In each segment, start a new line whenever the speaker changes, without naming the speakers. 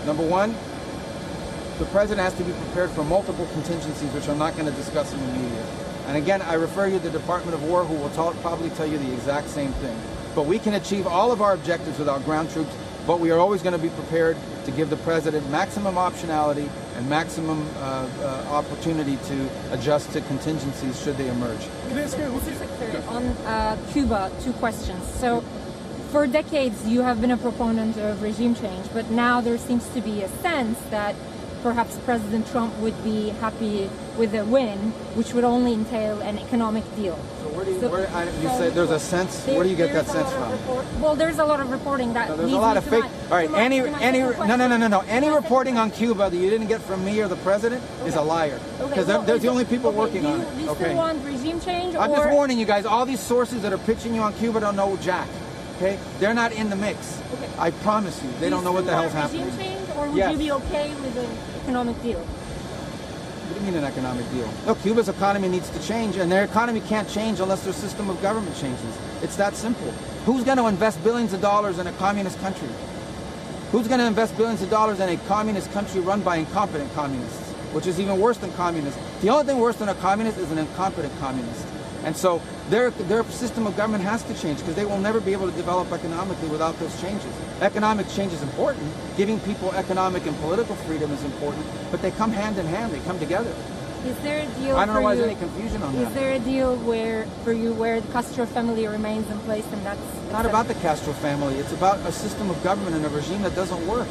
Number one, the president has to be prepared for multiple contingencies, which I'm not going to discuss in the media. And again, I refer you to the Department of War, who will probably tell you the exact same thing. But we can achieve all of our objectives without ground troops, but we are always going to be prepared to give the president maximum optionality and maximum opportunity to adjust to contingencies should they emerge.
Mr. Secretary, on Cuba, two questions. So, for decades, you have been a proponent of regime change, but now there seems to be a sense that perhaps President Trump would be happy with a win, which would only entail an economic deal.
So where do you, you say there's a sense? Where do you get that sense from?
Well, there's a lot of reporting that
there's a lot of fake. All right, any reporting on Cuba that you didn't get from me or the president is a liar, because they're the only people working on it.
Do you still want regime change?
I'm just warning you guys. All these sources that are pitching you on Cuba don't know jack. Okay, they're not in the mix. Okay. I promise you, they don't know what the hell's happening.
Regime change, or would you be okay with an economic deal?
What do you mean an economic deal? Look, Cuba's economy needs to change, and their economy can't change unless their system of government changes. It's that simple. Who's going to invest billions of dollars in a communist country? Who's going to invest billions of dollars in a communist country run by incompetent communists, which is even worse than communists? The only thing worse than a communist is an incompetent communist. And so their system of government has to change, because they will never be able to develop economically without those changes. Economic change is important. Giving people economic and political freedom is important, but they come hand in hand. They come together.
Is there a deal?
I don't know why there's any confusion on that.
Is there a deal for you where the Castro family remains in place, and that's
not about the Castro family? It's about a system of government and a regime that doesn't work.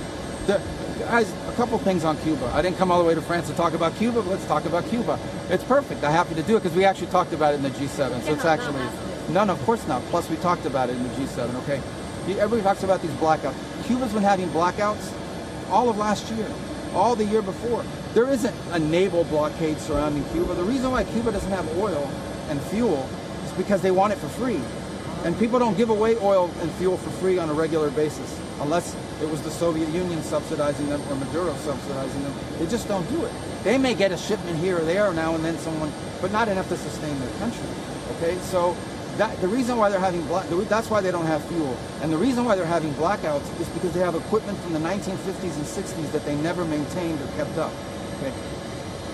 Guys, a couple things on Cuba. I didn't come all the way to France to talk about Cuba, but let's talk about Cuba. It's perfect. I'm happy to do it because we actually talked about it in the G7. So it's actually no, of course not. Plus, we talked about it in the G7. Okay, everybody talks about these blackouts. Cuba's been having blackouts all of last year, all the year before. There isn't a naval blockade surrounding Cuba. The reason why Cuba doesn't have oil and fuel is because they want it for free. And people don't give away oil and fuel for free on a regular basis, unless it was the Soviet Union subsidizing them or Maduro subsidizing them. They just don't do it. They may get a shipment here or there now and then someone, but not enough to sustain their country. Okay, so the reason why they're having that's why they don't have fuel. And the reason why they're having blackouts is because they have equipment from the 1950s and 60s that they never maintained or kept up. Okay,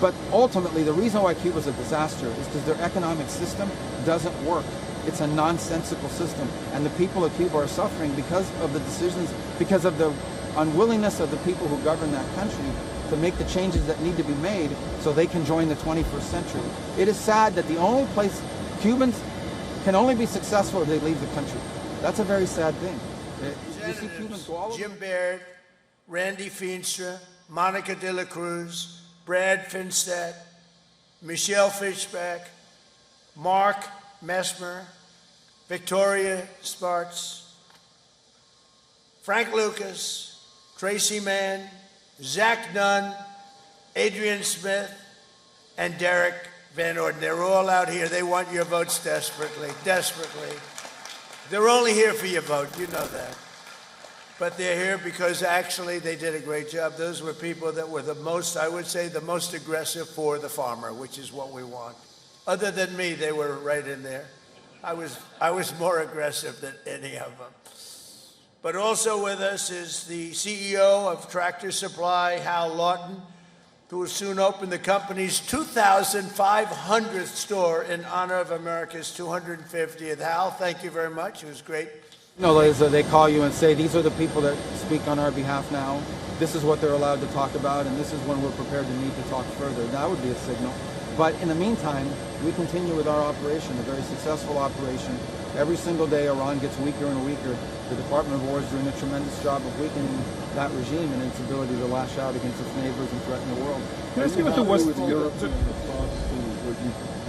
but ultimately the reason why Cuba's a disaster is because their economic system doesn't work. It's a nonsensical system, and the people of Cuba are suffering because of the decisions, because of the unwillingness of the people who govern that country to make the changes that need to be made so they can join the 21st century. It is sad that the only place Cubans can only be successful if they leave the country. That's a very sad thing. You see Cubans go all over.
Jim Baird, Randy Feenstra, Monica De La Cruz, Brad Finstad, Michelle Fishback, Mark Messmer, Victoria Sparks, Frank Lucas, Tracy Mann, Zach Nunn, Adrian Smith, and Derek Van Orden. They're all out here. They want your votes desperately, desperately. They're only here for your vote, you know that. But they're here because actually they did a great job. Those were people that were the most, I would say, the most aggressive for the farmer, which is what we want. Other than me, they were right in there. I was more aggressive than any of them. But also with us is the CEO of Tractor Supply, Hal Lawton, who will soon open the company's 2,500th store in honor of America's 250th. Hal, thank you very much. It was great.
You know, they call you and say, these are the people that speak on our behalf now. This is what they're allowed to talk about, and this is when we're prepared to meet to talk further. That would be a signal. But in the meantime, we continue with our operation, a very successful operation. Every single day, Iran gets weaker and weaker. The Department of War is doing a tremendous job of weakening that regime and its ability to lash out against its neighbors and threaten the world.
Can I see what the European response to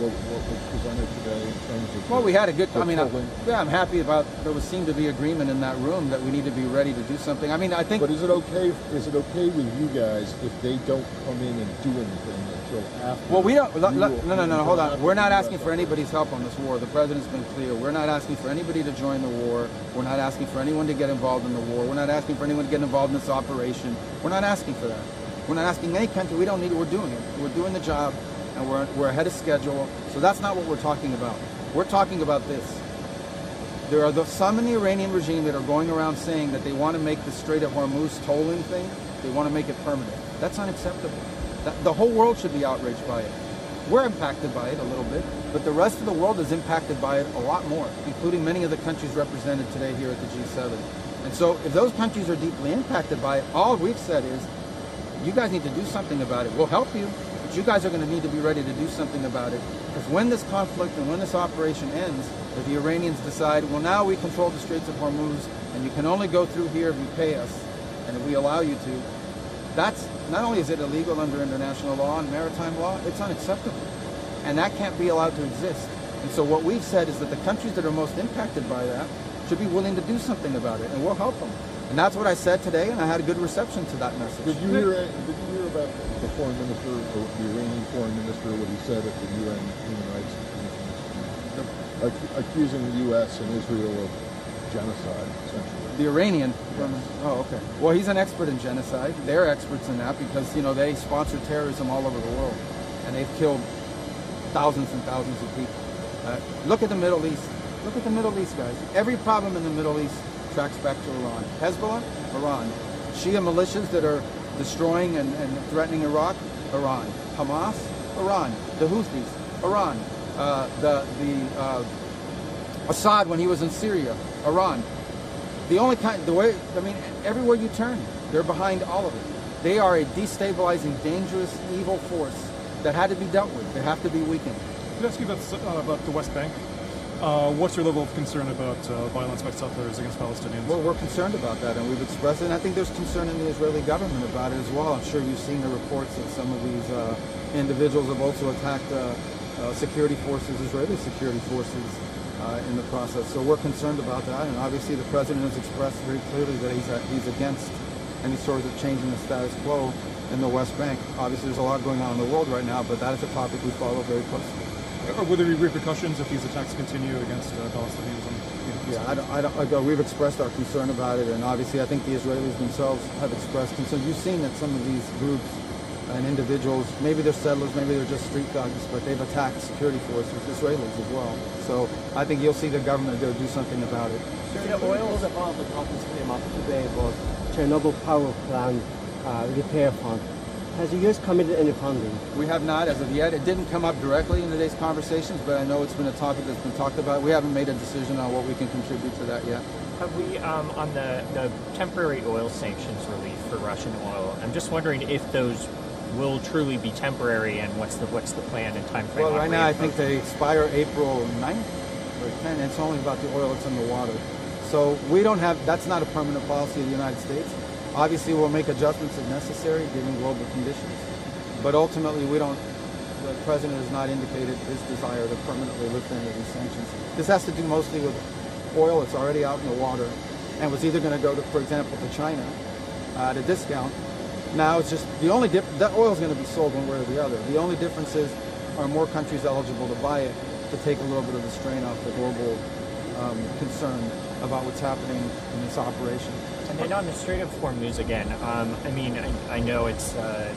what was presented today in terms of...
Well, we had a good... I mean, I'm happy about... There seemed to be agreement in that room that we need to be ready to do something. I mean, I think...
But is it okay with you guys if they don't come in and do anything until after...
Well, we don't... No, hold on. We're not asking for anybody's help on this war. The president's been clear. We're not asking for anybody to join the war. We're not asking for anyone to get involved in the war. We're not asking for anyone to get involved in this operation. We're not asking for that. We're not asking any country. We don't need it. We're doing it. We're doing the job. And we're ahead of schedule. So that's not what we're talking about. We're talking about this. There are some in the Iranian regime that are going around saying that they want to make the Strait of Hormuz tolling thing They want to make it permanent. That's unacceptable. The whole world should be outraged by it. We're impacted by it a little bit, but the rest of the world is impacted by it a lot more, including many of the countries represented today here at the G7. And so if those countries are deeply impacted by it, all we've said is, you guys need to do something about it. We'll help you, but you guys are going to need to be ready to do something about it. Because when this conflict and when this operation ends, if the Iranians decide, well, now we control the Straits of Hormuz, and you can only go through here if you pay us, and if we allow you to, that's, not only is it illegal under international law and maritime law, it's unacceptable. And that can't be allowed to exist. And so what we've said is that the countries that are most impacted by that should be willing to do something about it, and we'll help them. And that's what I said today, and I had a good reception to that message.
Did you hear about the foreign minister, or the Iranian foreign minister, what he said at the UN Human Rights Commission, accusing the U.S. and Israel of genocide, essentially?
The Iranian?
Yes.
Oh, okay. Well, he's an expert in genocide. They're experts in that because, you know, they sponsor terrorism all over the world, and they've killed thousands and thousands of people. Look at the Middle East. Look at the Middle East, guys. Every problem in the Middle East tracks back to Iran. Hezbollah, Iran. Shia militias that are destroying and threatening Iraq, Iran. Hamas, Iran. The Houthis, Iran. Assad when he was in Syria, Iran. Everywhere you turn, they're behind all of it. They are a destabilizing, dangerous, evil force that had to be dealt with. They have to be weakened.
Could I ask you about the West Bank? What's your level of concern about violence by settlers against Palestinians?
Well, we're concerned about that, and we've expressed it. And I think there's concern in the Israeli government about it as well. I'm sure you've seen the reports that some of these individuals have also attacked security forces, Israeli security forces, in the process. So we're concerned about that, and obviously the president has expressed very clearly that he's against any sort of change in the status quo in the West Bank. Obviously there's a lot going on in the world right now, but that is a topic we follow very closely.
Or will there be repercussions if these attacks continue against Palestinians?
Yeah, we've expressed our concern about it, and obviously I think the Israelis themselves have expressed concern. You've seen that some of these groups and individuals, maybe they're settlers, maybe they're just street thugs, but they've attacked security forces, Israelis as well. So I think you'll see the government go do something about it.
The oil about the conference came up today about Chernobyl power plant repair fund. Has the U.S. committed any funding?
We have not as of yet. It didn't come up directly in today's conversations, but I know it's been a topic that's been talked about. We haven't made a decision on what we can contribute to that yet.
Have we, on the temporary oil sanctions relief for Russian oil, I'm just wondering if those will truly be temporary, and what's the plan and time frame?
Well, right now I think they expire April 9th or 10th, and it's only about the oil that's in the water. So we don't have, that's not a permanent policy of the United States. Obviously we'll make adjustments if necessary given global conditions, but ultimately the president has not indicated his desire to permanently lift any of these sanctions. This has to do mostly with oil that's already out in the water and was either going to go to, for example, to China at a discount. Now it's just, that oil is going to be sold one way or the other. The only difference is, are more countries eligible to buy it to take a little bit of the strain off the global concern about what's happening in this operation.
And then on the Strait of Hormuz again, I know it's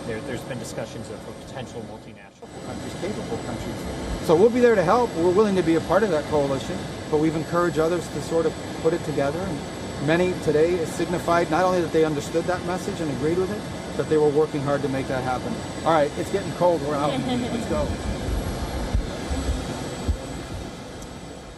there's been discussions of a potential multinational
countries, capable countries. So we'll be there to help. We're willing to be a part of that coalition, but we've encouraged others to sort of put it together. And many today signified not only that they understood that message and agreed with it, but they were working hard to make that happen. All right, it's getting cold. We're out. Let's go.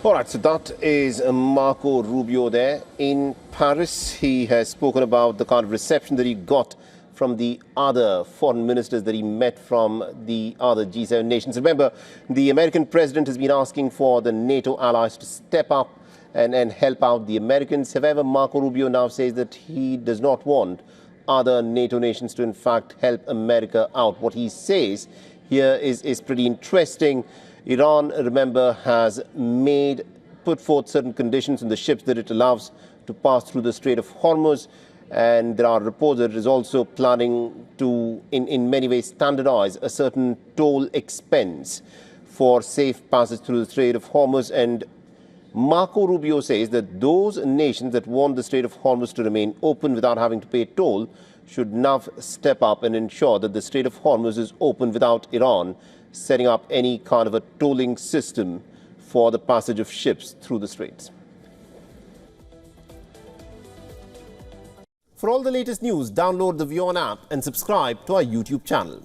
All right, so that is Marco Rubio there in Paris. He has spoken about the kind of reception that he got from the other foreign ministers that he met from the other G7 nations. Remember, the American president has been asking for the NATO allies to step up and help out the Americans. However, Marco Rubio now says that he does not want other NATO nations to, in fact, help America out. What he says here is pretty interesting. Iran, remember, has put forth certain conditions on the ships that it allows to pass through the Strait of Hormuz. And there are reports that it is also planning to, in many ways, standardize a certain toll expense for safe passage through the Strait of Hormuz. And Marco Rubio says that those nations that want the Strait of Hormuz to remain open without having to pay toll should now step up and ensure that the Strait of Hormuz is open without Iran setting up any kind of a tolling system for the passage of ships through the straits. For all the latest news, download the WION app and subscribe to our YouTube channel.